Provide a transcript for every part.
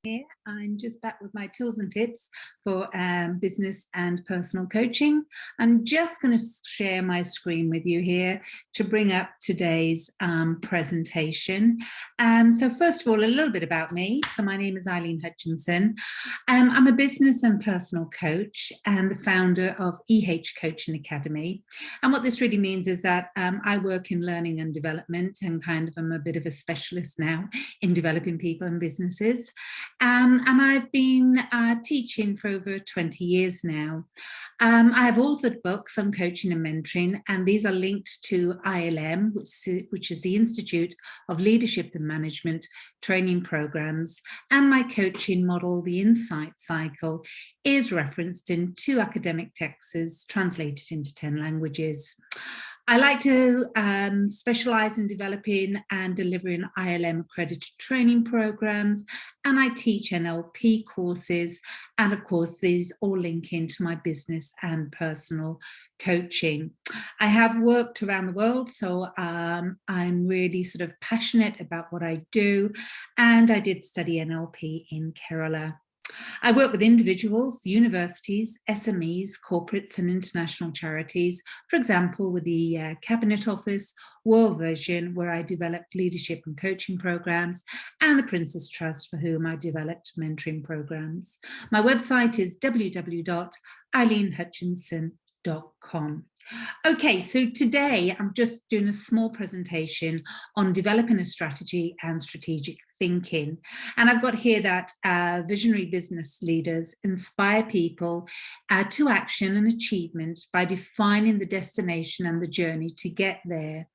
here. I'm just back with my tools and tips for business and personal coaching. I'm just going to share my screen with you here to bring up today's presentation. So first of all, a little bit about me. So my name is Eileen Hutchinson. I'm a business and personal coach and the founder of Coaching Academy. And what this really means is that I work in learning and development, and kind of I'm a bit of a specialist now in developing people and businesses. And I've been teaching for over 20 years now. I have authored books on coaching and mentoring, and these are linked to ILM, which is the Institute of Leadership and Management training programs, and my coaching model, the Insight Cycle, is referenced in 2 academic texts translated into 10 languages. I like to specialise in developing and delivering ILM accredited training programs, and I teach NLP courses, and of course these all link into my business and personal coaching. I have worked around the world, so I'm really sort of passionate about what I do, and I did study NLP in Kerala. I work with individuals, universities, SMEs, corporates and international charities, for example, with the Cabinet Office, World Vision, where I developed leadership and coaching programs, and the Princess Trust, for whom I developed mentoring programs. My website is www.eileenhutchinson.com. Okay, so today I'm just doing a small presentation on developing a strategy and strategic thinking. And I've got here that visionary business leaders inspire people to action and achievement by defining the destination and the journey to get there.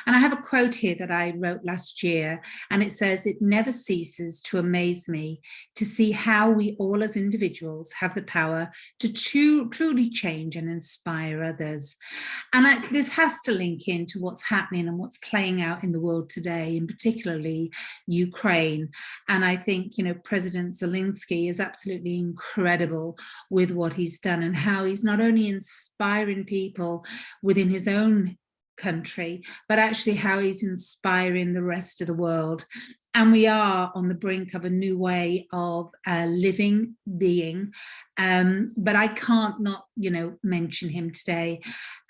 And I have a quote here that I wrote last year, and it says, "It never ceases to amaze me to see how we all as individuals have the power to truly change and inspire others." And this has to link into what's happening and what's playing out in the world today, and particularly Ukraine. And I think, President Zelensky is absolutely incredible with what he's done and how he's not only inspiring people within his own country, but actually how he's inspiring the rest of the world. And we are on the brink of a new way of living, being, but I can't not, mention him today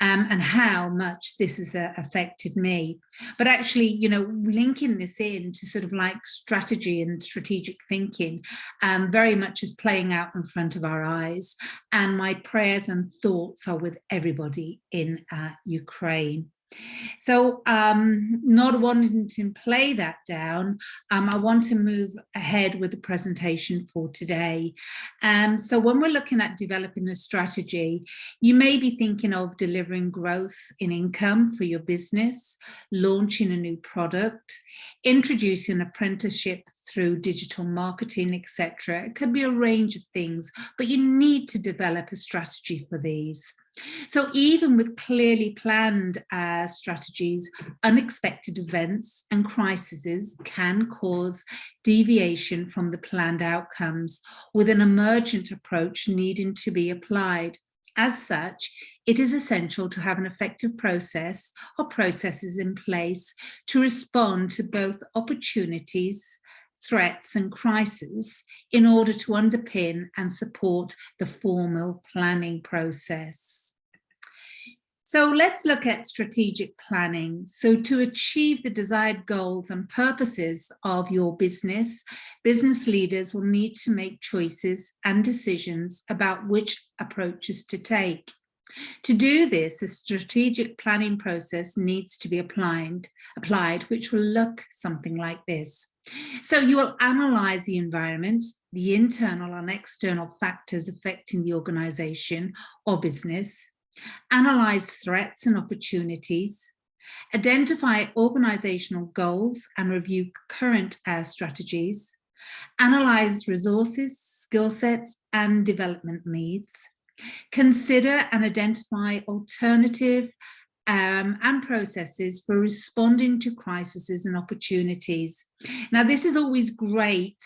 and how much this has affected me. But actually, linking this in to sort of like strategy and strategic thinking very much is playing out in front of our eyes. And my prayers and thoughts are with everybody in Ukraine. So not wanting to play that down, I want to move ahead with the presentation for today. So when we're looking at developing a strategy, you may be thinking of delivering growth in income for your business, launching a new product, introducing apprenticeship through digital marketing, etc. It could be a range of things, but you need to develop a strategy for these. So even with clearly planned strategies, unexpected events and crises can cause deviation from the planned outcomes, with an emergent approach needing to be applied. As such, it is essential to have an effective process or processes in place to respond to both opportunities, threats and crises in order to underpin and support the formal planning process. So let's look at strategic planning. So to achieve the desired goals and purposes of your business, business leaders will need to make choices and decisions about which approaches to take. To do this, a strategic planning process needs to be applied, which will look something like this. So you will analyse the environment, the internal and external factors affecting the organisation or business, analyse threats and opportunities, identify organisational goals and review current strategies, analyse resources, skill sets and development needs, consider and identify alternative and processes for responding to crises and opportunities. Now, this is always great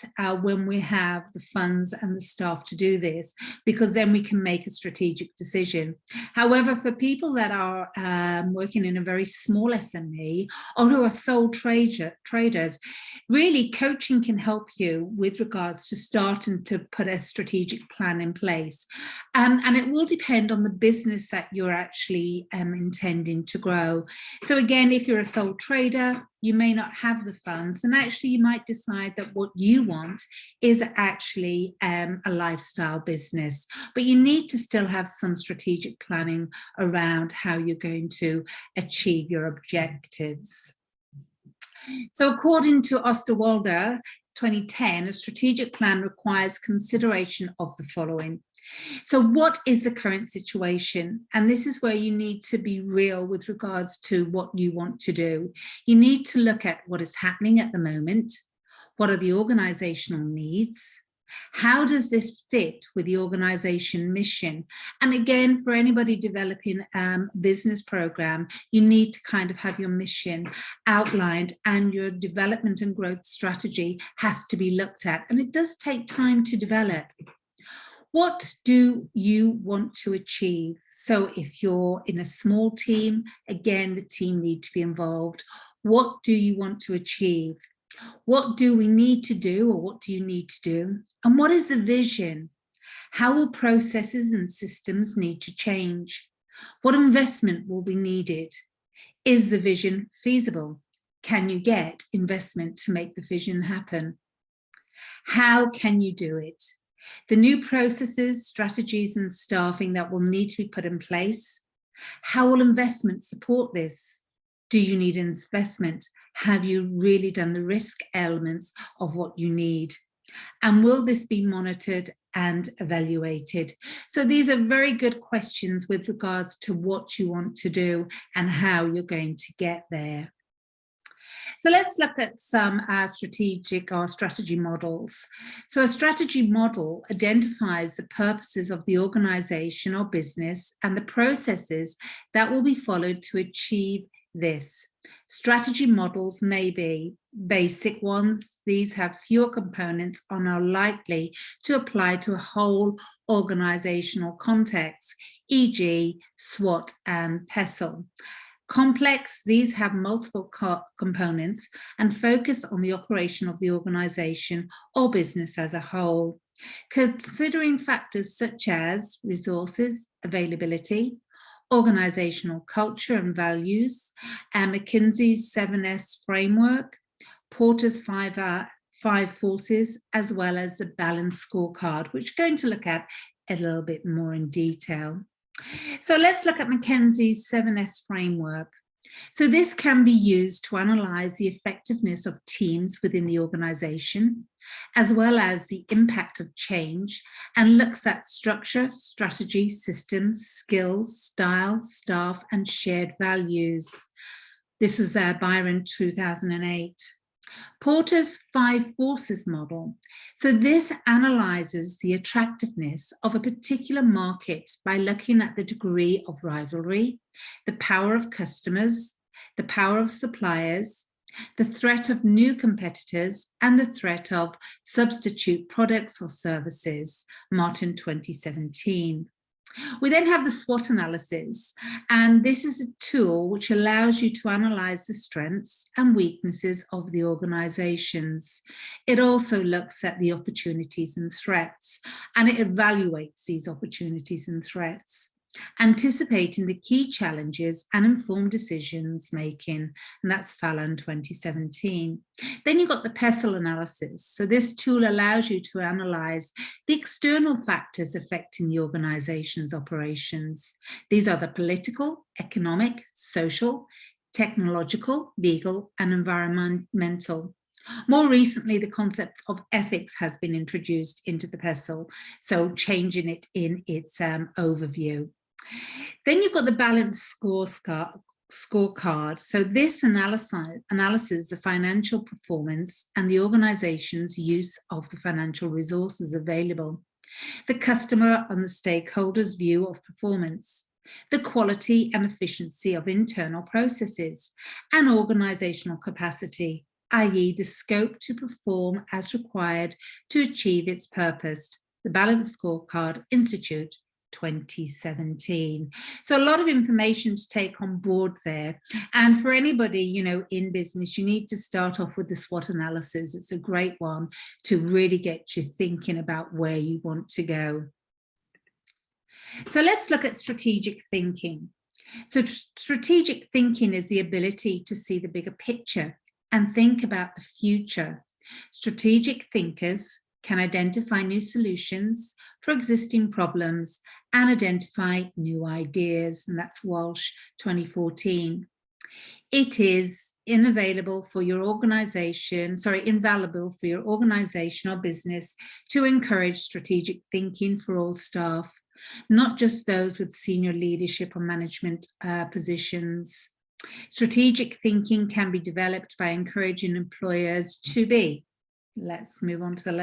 when we have the funds and the staff to do this, because then we can make a strategic decision. However, for people that are working in a very small SME or who are sole traders, really coaching can help you with regards to starting to put a strategic plan in place. And it will depend on the business that you're actually intending to grow. So again, if you're a sole trader, you may not have the funds, and actually you might decide that what you want is actually a lifestyle business, but you need to still have some strategic planning around how you're going to achieve your objectives. So according to Osterwalder 2010, a strategic plan requires consideration of the following. So what is the current situation? And this is where you need to be real with regards to what you want to do. You need to look at what is happening at the moment. What are the organizational needs? How does this fit with the organization mission? And again, for anybody developing a business program, you need to kind of have your mission outlined, and your development and growth strategy has to be looked at. And it does take time to develop. What do you want to achieve? So if you're in a small team, again, the team need to be involved. What do you want to achieve? What do we need to do, or what do you need to do? And what is the vision? How will processes and systems need to change? What investment will be needed? Is the vision feasible? Can you get investment to make the vision happen? How can you do it? The new processes, strategies, and staffing that will need to be put in place. How will investment support this? Do you need investment? Have you really done the risk elements of what you need? And will this be monitored and evaluated? So these are very good questions with regards to what you want to do and how you're going to get there. So let's look at some strategy models. So a strategy model identifies the purposes of the organization or business and the processes that will be followed to achieve this. Strategy models may be basic ones. These have fewer components and are likely to apply to a whole organizational context, e.g. SWOT and PESTLE. Complex, these have multiple components and focus on the operation of the organization or business as a whole, considering factors such as resources, availability, organizational culture and values, and McKinsey's 7S framework, Porter's five forces, as well as the balanced scorecard, which we're going to look at a little bit more in detail. So let's look at McKinsey's 7S framework. So this can be used to analyze the effectiveness of teams within the organization, as well as the impact of change, and looks at structure, strategy, systems, skills, style, staff, and shared values. This was Byron 2008. Porter's 5 forces model. So this analyzes the attractiveness of a particular market by looking at the degree of rivalry, the power of customers, the power of suppliers, the threat of new competitors, and the threat of substitute products or services, Martin 2017. We then have the SWOT analysis, and this is a tool which allows you to analyze the strengths and weaknesses of the organizations. It also looks at the opportunities and threats, and it evaluates these opportunities and threats, anticipating the key challenges and informed decisions making, and that's Fallon 2017. Then you've got the PESTLE analysis. So this tool allows you to analyze the external factors affecting the organization's operations. These are the political, economic, social, technological, legal, and environmental. More recently, the concept of ethics has been introduced into the PESTLE, so changing it in its overview. Then you've got the balanced scorecard. So this analyzes the financial performance and the organization's use of the financial resources available, the customer and the stakeholders' view of performance, the quality and efficiency of internal processes, and organisational capacity, i.e. the scope to perform as required to achieve its purpose. The Balanced Scorecard Institute 2017. So a lot of information to take on board there. And for anybody, in business, you need to start off with the SWOT analysis. It's a great one to really get you thinking about where you want to go. So let's look at strategic thinking. So strategic thinking is the ability to see the bigger picture and think about the future. Strategic thinkers can identify new solutions for existing problems and identify new ideas, and that's Walsh 2014. It is invaluable for your organization or business to encourage strategic thinking for all staff, not just those with senior leadership or management positions. Strategic thinking can be developed by encouraging employers to be, let's move on to the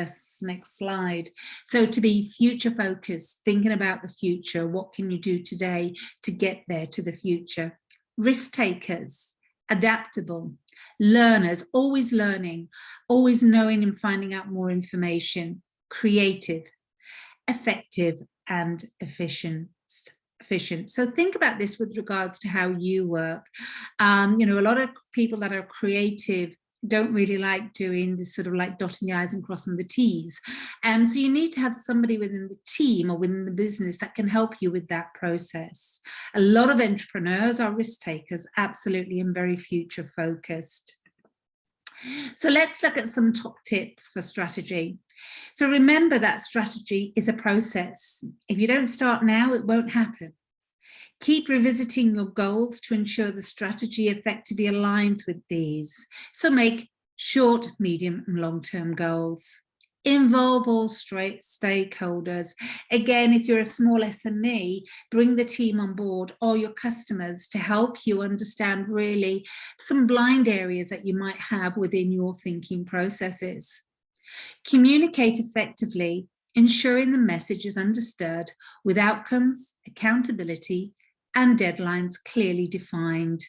next slide. So to be future focused, thinking about the future, what can you do today to get there to the future? Risk takers, adaptable, learners, always learning, always knowing and finding out more information, creative, effective, and efficient. So think about this with regards to how you work. A lot of people that are creative don't really like doing this sort of like dotting the I's and crossing the T's. And so you need to have somebody within the team or within the business that can help you with that process. A lot of entrepreneurs are risk takers, absolutely, and very future focused. So let's look at some top tips for strategy. So remember that strategy is a process. If you don't start now, it won't happen. Keep revisiting your goals to ensure the strategy effectively aligns with these. So make short, medium, and long-term goals. Involve all stakeholders. Again, if you're a small SME, bring the team on board or your customers to help you understand really some blind areas that you might have within your thinking processes. Communicate effectively, ensuring the message is understood with outcomes, accountability, and deadlines clearly defined.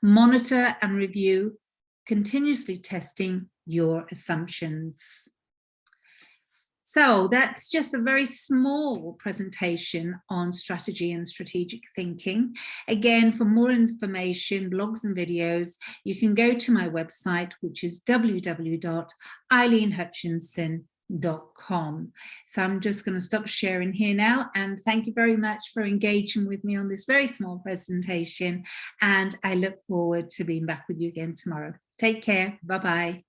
Monitor and review, continuously testing your assumptions. So that's just a very small presentation on strategy and strategic thinking. Again, for more information, blogs and videos, you can go to my website, which is www.eileenhutchinson.com. So I'm just going to stop sharing here now, and thank you very much for engaging with me on this very small presentation, and I look forward to being back with you again tomorrow. Take care. Bye-bye.